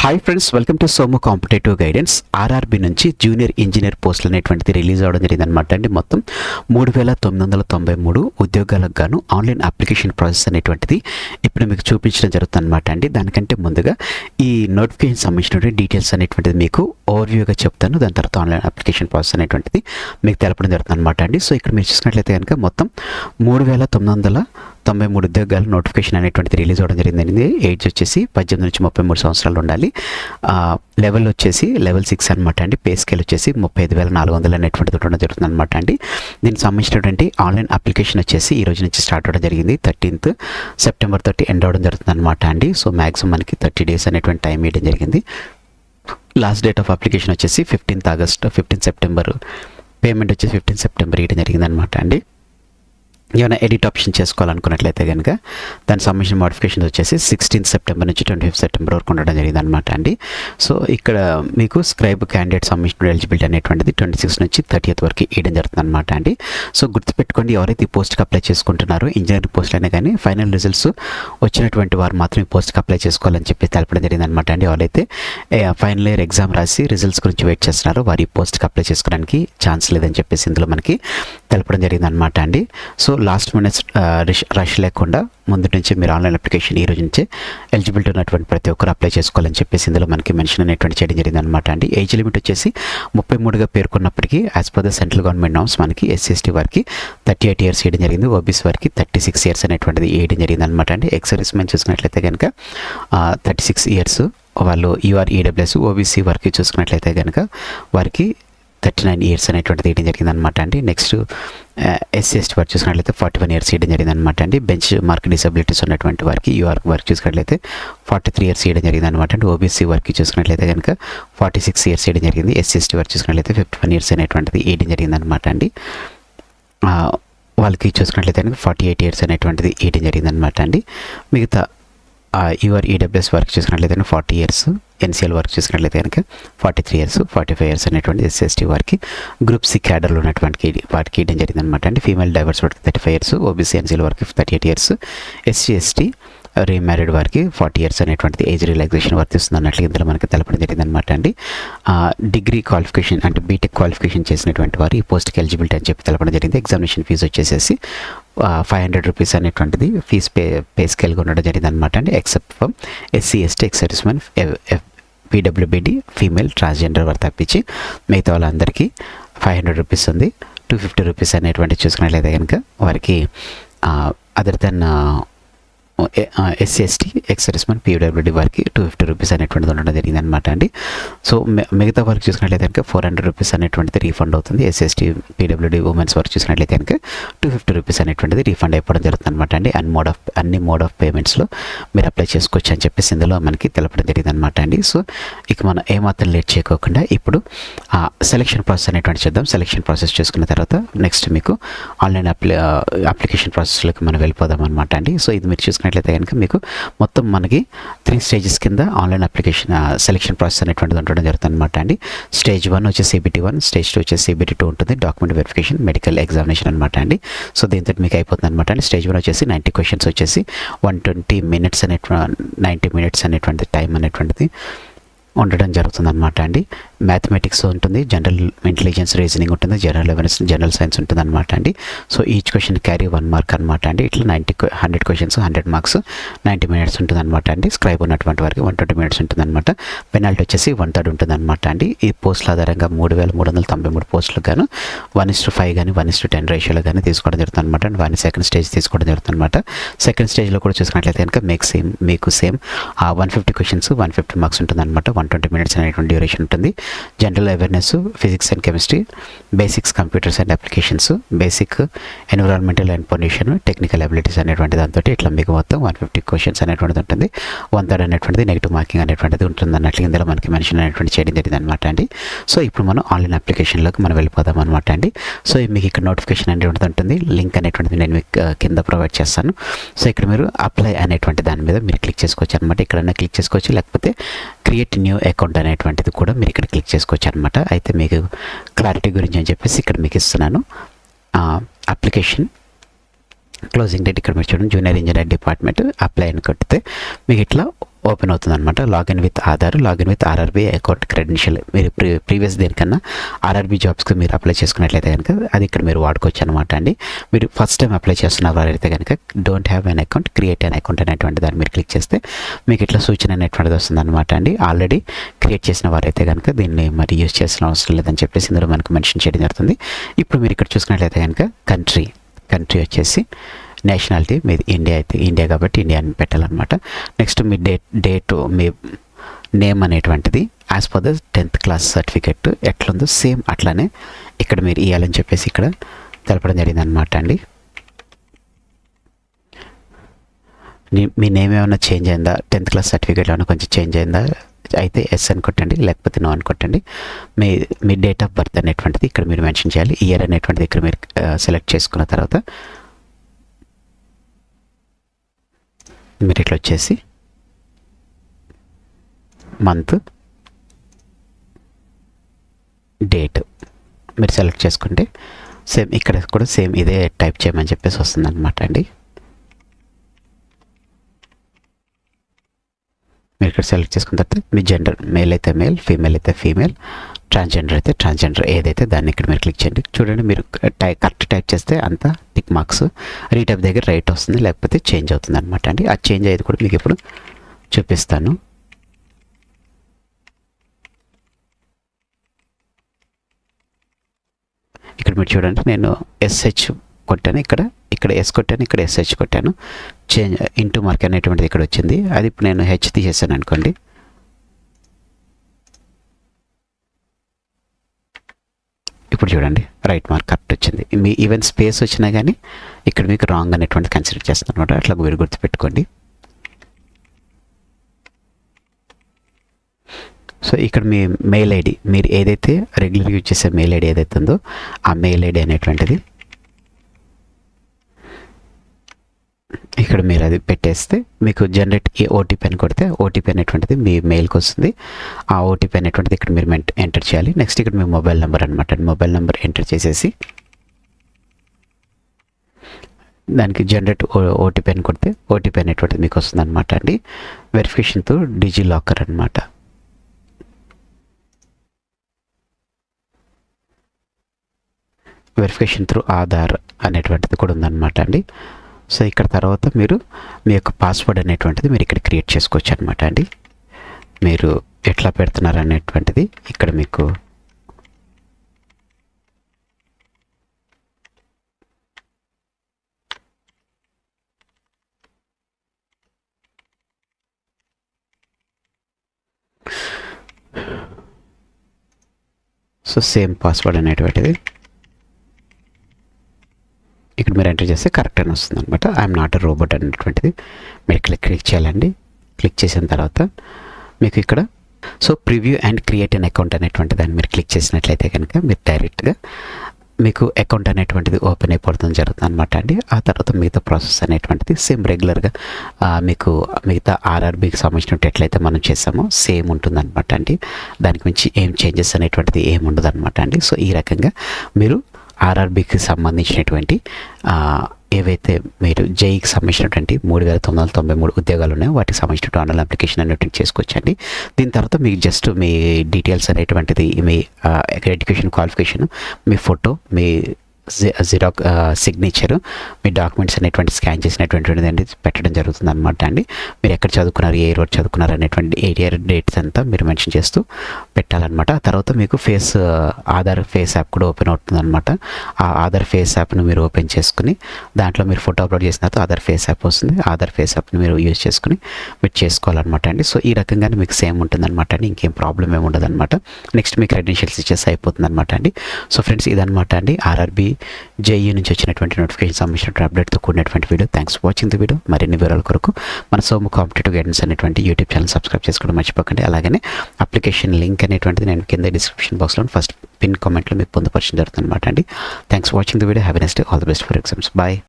Hi friends, welcome to Somu competitive guidance. RRB నుంచి junior engineer పోస్టులు అనేటువంటిది రిలీజ్ అవ్వడం జరిగింది అనమాట అండి. మొత్తం 3993 ఉద్యోగాలకు గాను ఆన్లైన్ అప్లికేషన్ ప్రాసెస్ అనేటువంటిది ఇప్పుడు మీకు చూపించడం జరుగుతుంది అనమాట అండి. దానికంటే ముందుగా ఈ నోటిఫికేషన్ సంబంధించిన డీటెయిల్స్ అనేటువంటిది మీకు ఓవర్వ్యూగా చెప్తాను. దాని తర్వాత ఆన్లైన్ అప్లికేషన్ ప్రాసెస్ అనేటువంటిది మీకు తెలపడం జరుగుతుంది అనమాట అండి. సో ఇక్కడ మీరు చూసినట్లయితే కనుక మొత్తం 3993 ఉద్యోగాలు నోటిఫికేషన్ అనేటువంటిది రిలీజ్ అవ్వడం జరిగిందండి. ఏజ్ వచ్చేసి 18 నుంచి 33 సంవత్సరాలు ఉండాలి. లెవెల్ వచ్చేసి లెవెల్ 6 అనమాట అండి. పే స్కేల్ వచ్చేసి 35,400 అనేటువంటిది ఉండడం జరుగుతుంది అనమాట అండి. దీనికి సంబంధించినటువంటి ఆన్లైన్ అప్లికేషన్ వచ్చేసి ఈ రోజు నుంచి స్టార్ట్ అవ్వడం జరిగింది. 13th సెప్టెంబర్ తోటి ఎండ్ అవ్వడం జరుగుతుంది అనమాట అండి. సో మ్యాక్సిమం మనకి 30 days అనేటువంటి టైం ఇవ్వడం జరిగింది. లాస్ట్ డేట్ ఆఫ్ అప్లికేషన్ వచ్చేసి 15 సెప్టెంబర్. పేమెంట్ వచ్చేసి 15 సెప్టెంబర్ ఇవ్వడం జరిగింది అనమాట అండి. ఏమైనా ఎడిట్ ఆప్షన్ చేసుకోవాలనుకున్నట్లయితే కనుక దానికి సంబంధించిన మోడిఫికేషన్ వచ్చేసి 16 సెప్టెంబర్ నుంచి 25 సెప్టెంబర్ వరకు ఉండడం జరిగింది అనమాట అండి. సో ఇక్కడ మీకు స్క్రైబ్ క్యాండిడేట్ సంబంధించిన ఎలిజిబిలిటీ అనేటువంటిది 26 నుంచి 30th వరకు ఇవ్వడం జరుగుతుంది అనమాట అండి. సో గుర్తుపెట్టుకోండి, ఎవరైతే ఈ పోస్ట్కి అప్లై చేసుకుంటున్నారో ఇంజనీరింగ్ పోస్టులు అయినా కానీ ఫైనల్ రిజల్ట్స్ వచ్చినటువంటి వారు మాత్రం ఈ పోస్ట్కి అప్లై చేసుకోవాలని చెప్పి తెలపడం జరిగింది అనమాట అండి. ఎవరైతే ఫైనల్ ఇయర్ ఎగ్జామ్ రాసి రిజల్ట్స్ గురించి వెయిట్ చేస్తున్నారో వారు ఈ పోస్ట్కి అప్లై చేసుకోవడానికి ఛాన్స్ లేదని చెప్పేసి ఇందులో మనకి తెలపడం జరిగింది అనమాట అండి. సో లాస్ట్ మినిట్స్ రష్ లేకుండా ముందు నుంచి మీరు ఆన్లైన్ అప్లికేషన్ ఈ రోజు నుంచే ఎలిజిబిలిటీ ఉన్నటువంటి ప్రతి ఒక్కరు అప్లై చేసుకోవాలని చెప్పేసి ఇందులో మనకి మెన్షన్ అనేటువంటి చేయడం జరిగింది అనమాట అండి. ఏజ్ లిమిట్ వచ్చేసి 33గా పేర్కొన్నప్పటికీ as per the central government norms మనకి SC/ST వారికి 38 years ఇవ్వడం జరిగింది. ఓబీసీ వారికి 36 years అనేటువంటిది ఇవ్వడం జరిగింది అనమాట అండి. ఎక్స్ మెన్ చూసుకున్నట్లయితే కనుక 36 years వాళ్ళు EWS. ఓబీసీ వారికి చూసుకున్నట్లయితే కనుక వారికి 39 years అనేటువంటిది ఇవ్వడం జరిగింది అనమాట అండి. నెక్స్ట్ SC/ST వారికి చూసుకున్నట్లయితే 41 years ఇవ్వడం జరిగింది అనమాట అండి. బెంచ్ మార్క్ డిసబిలిటీస్ ఉన్నటువంటి వారికి వారికి చూసుకున్నట్లయితే 43 years ఇవ్వడం జరిగింది అనమాట అండి. ఓబీసీ వారికి చూసుకున్నట్లయితే కనుక 46 years ఇవ్వడం జరిగింది. SC/ST వారికి చూసుకున్నట్లయితే 51 years అనేటువంటిది ఇవ్వడం జరిగింది అనమాట అండి. వాళ్ళకి చూసుకున్నట్లయితే కనుక 48 years అనేటువంటిది ఇవ్వడం జరిగింది అనమాట అండి. మిగతా EWS వర్క్ చూసుకున్నట్లయితే 40 years, NCL వర్క్ చూసుకున్నట్లయితే కనుక 43 years, 45 years అనేటువంటి SC/ST వారికి గ్రూప్ C క్యాడర్లో ఉన్నటువంటి వాటికి ఇవ్వడం జరిగింది అనమాట అండి. ఫీమేల్ డైవర్స్ వారికి 35 years, ఓబీసీ NCL వారికి 38 years, SC/ST రీమ్యారీడ్ వారికి 40 years అనేటువంటిది ఏజ్ రిలాక్సేషన్ వర్తిస్తుంది అన్నట్లు ఇందులో మనకి తెలపడం జరిగింది అనమాట అండి. డిగ్రీ క్వాలిఫికేషన్ అంటే బీటెక్ క్వాలిఫికేషన్ చేసినటువంటి వారు ఈ పోస్ట్కి ఎలిజిబిలిటీ అని చెప్పి తెలపడం జరిగింది. ఎగ్జామినేషన్ ఫీజు వచ్చేసి 500 rupees అనేటువంటిది ఫీజ్ పే స్కేల్గా ఉండడం జరిగింది అనమాట అండి. Except for SC/ST, X-servicemen, PWBD, female, transgender వారు తప్పించి మిగతా వాళ్ళందరికీ 500 rupees ఉంది. 250 rupees అనేటువంటి చూసుకున్నట్లయితే కనుక వారికి other then SC/ST, X-servicemen, PWBD వారికి 250 rupees అనేటువంటిది ఉండడం జరిగింది అనమాట అండి. సో మిగతా వారికి చూసుకున్నట్లయితే కనుక 400 rupees అనేటువంటిది రీఫండ్ అవుతుంది. SC/ST, PWBD ఉమెన్స్ వారికి చూసినట్లయితే కనుక 250 rupees అనేటువంటిది రీఫండ్ అయిపోవడం జరుగుతుంది అనమాట అండి. అన్ని మోడ్ ఆఫ్ పేమెంట్స్లో మీరు అప్లై చేసుకోవచ్చు అని చెప్పేసి ఇందులో మనకి తెలపడం జరిగింది అనమాట అండి. సో ఇక మనం ఏమాత్రం లేట్ చేయకోకుండా ఇప్పుడు సెలెక్షన్ ప్రాసెస్ అనేటువంటి చూద్దాం. సెలెక్షన్ ప్రాసెస్ చేసుకున్న తర్వాత నెక్స్ట్ మీకు ఆన్లైన్ అప్లికేషన్ ప్రాసెస్లోకి మనం వెళ్ళిపోదాం అనమాట అండి. సో ఇది మీరు చూసుకున్నట్లయితే కనుక మీకు మొత్తం మనకి 3 stages కింద ఆన్లైన్ అప్లికేషన్ సెలెక్షన్ ప్రాసెస్ అనేటువంటిది ఉండడం జరుగుతుంది అనమాట అండి. స్టేజ్ 1 వచ్చేసి CBT 1, స్టేజ్ 2 వచ్చేసి CBT 2 ఉంటుంది. డాక్యుమెంట్ వెరిఫికేషన్, మెడికల్ ఎగ్జామినేషన్ అనమాట అండి. సో దీంతో మీకు అయిపోతుంది అనమాట అండి. స్టేజ్ 1 వచ్చేసి 90 questions వచ్చేసి 120 minutes 90 minutes అనేటువంటి టైం అనేటువంటిది ఉండడం జరుగుతుంది అనమాట అండి. మ్యాథమెటిక్స్ ఉంటుంది, జనరల్ ఇంటెలిజెన్స్, రీజనింగ్ ఉంటుంది, జనరల్ అవేర్నెస్, జనరల్ సైన్స్ ఉంటుంది అనమాట అండి. So each question carry 1 mark అనమాట అండి. ఇట్లా 100 questions 100 marks 90 minutes ఉంటుంది అనమాట అండి. స్క్రైబ్ ఉన్నటువంటి వారికి 120 minutes ఉంటుంది అనమాట. పెనాల్టీ వచ్చేసి 1/3 ఉంటుంది అనమాట అండి. ఈ పోస్టుల ఆధారంగా 3393 పోస్టులకు గాను 1:5 కానీ 1:10 రేషియోలో కానీ తీసుకోవడం జరుగుతుంది అనమాట. వారిని సెకండ్ స్టేజ్ తీసుకోవడం జరుగుతుంది అనమాట. సెకండ్ స్టేజ్లో కూడా చూసుకున్నట్లయితే కనుక మీకు సేమ్ 150 questions 150 marks ఉంటుంది అనమాట. 120 minutes అనేటువంటి డ్యూరేషన్ ఉంటుంది. General awareness, physics and chemistry, basics computers and applications, basic environmental and pollution, technical abilities అనేటువంటి దాంతో ఇట్లా మీకు మొత్తం 150 questions అనేటువంటిది ఉంటుంది. 1/3 అనేటువంటిది నెగిటివ్ మార్కింగ్ అనేటువంటిది ఉంటుంది అన్నట్లు ఇందులో మనకి మెన్షన్ అనేటువంటి చేయడం జరిగింది అనమాట అండి. సో ఇప్పుడు మనం ఆన్లైన్ అప్లికేషన్లోకి మనం వెళ్ళిపోదాం అనమాట అండి. సో మీకు ఇక్కడ నోటిఫికేషన్ అనేటువంటిది ఉంటుంది. లింక్ అనేటువంటిది నేను మీకు కింద ప్రొవైడ్ చేస్తాను. సో ఇక్కడ మీరు అప్లై అనేటువంటి దాని మీద మీరు క్లిక్ చేసుకోవచ్చు అనమాట. ఇక్కడన్నా క్లిక్ చేసుకోవచ్చు, లేకపోతే క్రియేట్ న్యూ అకౌంట్ అనేటువంటిది కూడా మీరు ఇక్కడ క్లిక్ చేసుకోవచ్చు అనమాట. అయితే మీకు క్లారిటీ గురించి అని చెప్పేసి ఇక్కడ మీకు ఇస్తున్నాను. అప్లికేషన్ క్లోజింగ్ డేట్ ఇక్కడ మీరు చూడండి, జూనియర్ ఇంజనీర్ డిపార్ట్మెంట్ అప్లై అని కొడితే మీకు ఇట్లా ఓపెన్ అవుతుంది అనమాట. Login with Aadhaar, login with RRB account credential. మీరు ప్రీవియస్ దేనికన్నా ఆర్ఆర్బీ జాబ్స్కి మీరు అప్లై చేసుకున్నట్లయితే కనుక అది ఇక్కడ మీరు వాడుకోవచ్చు అనమాట అండి. మీరు ఫస్ట్ టైం అప్లై చేస్తున్న వారైతే కనుక don't have an account, create an account అనేటువంటి దాన్ని మీరు క్లిక్ చేస్తే మీకు ఇట్లా సూచన అనేటువంటిది వస్తుంది అనమాట అండి. ఆల్రెడీ క్రియేట్ చేసిన వారైతే కనుక దీన్ని మరి యూజ్ చేసిన అవసరం లేదని చెప్పేసి ఇందులో మనకు మెన్షన్ చేయడం జరుగుతుంది. ఇప్పుడు మీరు ఇక్కడ చూసుకున్నట్లయితే కనుక కంట్రీ వచ్చేసి నేషనాలిటీ మీది ఇండియా అయితే ఇండియా కాబట్టి ఇండియా అని పెట్టాలన్నమాట. నెక్స్ట్ మీ డేట్ మీ నేమ్ అనేటువంటిది as per the 10th class certificate ఎట్లుందో సేమ్ అట్లానే ఇక్కడ మీరు ఇవ్వాలని చెప్పేసి ఇక్కడ తెలపడం జరిగింది అనమాట అండి. మీ నేమ్ ఏమైనా చేంజ్ అయిందా, 10th క్లాస్ సర్టిఫికేట్ ఏమైనా కొంచెం చేంజ్ అయిందా అయితే ఎస్ అని కొట్టండి, లేకపోతే నో అని కొట్టండి. మీ డేట్ ఆఫ్ బర్త్ అనేటువంటిది ఇక్కడ మీరు మెన్షన్ చేయాలి. ఇయర్ అనేటువంటిది ఇక్కడ మీరు సెలెక్ట్ చేసుకున్న తర్వాత మీరు ఇట్లా వచ్చేసి మంత్, డేట్ మీరు సెలెక్ట్ చేసుకుంటే సేమ్ ఇక్కడ కూడా సేమ్ ఇదే టైప్ చేయమని చెప్పేసి వస్తుంది అనమాట అండి. మీరు ఇక్కడ సెలెక్ట్ చేసుకున్న తర్వాత మీ జెండర్ మేల్ అయితే మేల్, ఫీమేల్ అయితే ఫీమేల్, ట్రాన్స్జెండర్ అయితే ట్రాన్స్జెండర్ ఏదైతే దాన్ని ఇక్కడ మీరు క్లిక్ చేయండి. చూడండి మీరు కరెక్ట్ టైప్ చేస్తే అంతా టిక్ మార్క్స్, రీటైప్ దగ్గర రైట్ వస్తుంది, లేకపోతే చేంజ్ అవుతుంది అనమాట అండి. ఆ చేంజ్ అయ్యేది కూడా మీకు ఇప్పుడు చూపిస్తాను. ఇక్కడ మీరు చూడండి నేను ఎస్హెచ్ కొట్టాను, ఇక్కడ ఎస్ కొట్టాను, ఇక్కడ ఎస్హెచ్ కొట్టాను. చేంజ్ ఇంటూ మార్క్ అనేటువంటిది ఇక్కడ వచ్చింది. అది ఇప్పుడు నేను హెచ్ తీసేసాను అనుకోండి. ఇప్పుడు చూడండి రైట్ మార్క్ కరెక్ట్ వచ్చింది. మీ ఈవెన్ స్పేస్ వచ్చినా కానీ ఇక్కడ మీకు రాంగ్ అనేటువంటి కన్సిడర్ చేస్తుంది అనమాట. అట్లా మీరు గుర్తుపెట్టుకోండి. సో ఇక్కడ మీ మెయిల్ ఐడి మీరు ఏదైతే రెగ్యులర్ యూజ్ చేసే మెయిల్ ఐడి ఏదైతే ఉందో ఆ మెయిల్ ఐడి అనేటువంటిది ఇక్కడ మీరు అది పెట్టేస్తే మీకు జనరేట్ ఓటీపీ అని కొడితే ఓటీపీ అనేటువంటిది మీ మెయిల్కి వస్తుంది. ఆ ఓటీపీ అనేటువంటిది ఇక్కడ మీరు ఎంటర్ చేయాలి. నెక్స్ట్ ఇక్కడ మీ మొబైల్ నెంబర్ అనమాట. మొబైల్ నెంబర్ ఎంటర్ చేసేసి దానికి జనరేట్ ఓటీపీ అని కొడితే ఓటీపీ అనేటువంటిది మీకు వస్తుంది అనమాట అండి. వెరిఫికేషన్తో డిజి లాకర్ అనమాట. వెరిఫికేషన్ త్రూ ఆధార్ అనేటువంటిది కూడా ఉందన్నమాట అండి. సో ఇక్కడ తర్వాత మీరు మీ యొక్క పాస్వర్డ్ అనేటువంటిది మీరు ఇక్కడ క్రియేట్ చేసుకోవచ్చు అనమాట అండి. మీరు ఎట్లా పెడుతున్నారు అనేటువంటిది ఇక్కడ మీకు సో సేమ్ పాస్వర్డ్ అనేటువంటిది ఇక్కడ మీరు ఎంటర్ చేస్తే కరెక్ట్ అని వస్తుంది అనమాట. ఐఎమ్ నాట్ ఎ రోబోట్ అనేటువంటిది మీరు క్లిక్ చేయాలండి. క్లిక్ చేసిన తర్వాత మీకు ఇక్కడ so preview and create an account అనేటువంటి దాన్ని మీరు క్లిక్ చేసినట్లయితే కనుక మీరు డైరెక్ట్గా మీకు అకౌంట్ అనేటువంటిది ఓపెన్ అయిపోవడం జరుగుతుంది అనమాట అండి. ఆ తర్వాత మిగతా ప్రాసెస్ అనేటువంటిది సేమ్ రెగ్యులర్గా మీకు మిగతా ఆర్ఆర్బీకి సంబంధించినట్టు ఎట్లయితే మనం చేసామో సేమ్ ఉంటుంది అనమాట అండి. దానికి మించి ఏం చేంజెస్ అనేటువంటిది ఏమి ఉండదు అనమాట అండి. సో ఈ రకంగా మీరు ఆర్ఆర్బీకి సంబంధించినటువంటి ఏవైతే మీరు జేఈకి సంబంధించినటువంటి 3993 ఉద్యోగాలు ఉన్నాయో వాటికి సంబంధించిన ఆన్లైన్ అప్లికేషన్ అనేటువంటి చేసుకోవచ్చండి. దీని తర్వాత మీకు జస్ట్ మీ డీటెయిల్స్ అనేటువంటిది మీ ఎడ్యుకేషన్ క్వాలిఫికేషన్, మీ ఫోటో, మీ సిగ్నేచరు, మీ డాక్యుమెంట్స్ అనేటువంటి స్కాన్ చేసినటువంటి పెట్టడం జరుగుతుంది అనమాట అండి. మీరు ఎక్కడ చదువుకున్నారు, ఏ రోజు చదువుకున్నారు అనేటువంటి ఇయర్ డేట్స్ అంతా మీరు మెన్షన్ చేస్తూ పెట్టాలన్నమాట. ఆ తర్వాత మీకు ఆధార్ ఫేస్ యాప్ కూడా ఓపెన్ అవుతుంది అనమాట. ఆ ఆధార్ ఫేస్ యాప్ను మీరు ఓపెన్ చేసుకుని దాంట్లో మీరు ఫోటో అప్లోడ్ చేసిన తర్వాత ఆధార్ ఫేస్ యాప్ వస్తుంది. ఆధార్ ఫేస్ యాప్ని మీరు యూజ్ చేసుకుని మీరు చేసుకోవాలన్నమాట అండి. సో ఈ రకంగానే మీకు సేమ్ ఉంటుంది అనమాట అండి. ఇంకేం ప్రాబ్లం ఏమి ఉండదు అనమాట. నెక్స్ట్ మీ క్రెడెన్షియల్స్ ఇచ్చేసి అయిపోతుంది అనమాట అండి. సో ఫ్రెండ్స్ ఇదనమాట అండి ఆర్ఆర్బీ జేఈ నుంచి వచ్చినటువంటి నోటిఫికేషన్ సంబంధించిన అప్డేట్తో కూడినటువంటి video. Thanks for watching the video. మరిన్ని వివరాల కొరకు మన సోము కాంపిటేటివ్ గైడెన్స్ అనేటువంటి యూట్యూబ్ ఛానల్ సబ్స్క్రైబ్ చేసుకోవడం మర్చిపోకండి. అలాగే అప్లికేషన్ లింక్ అనేటువంటిది నేను కింద డిస్క్రిప్షన్ బాక్స్లో ఫస్ట్ పిన్ కామెంట్లో మీకు పొందుపరచడం జరుగుతుంది అనమాట అండి. Thanks for watching the video. Have a nice day. All the best for exams. Bye.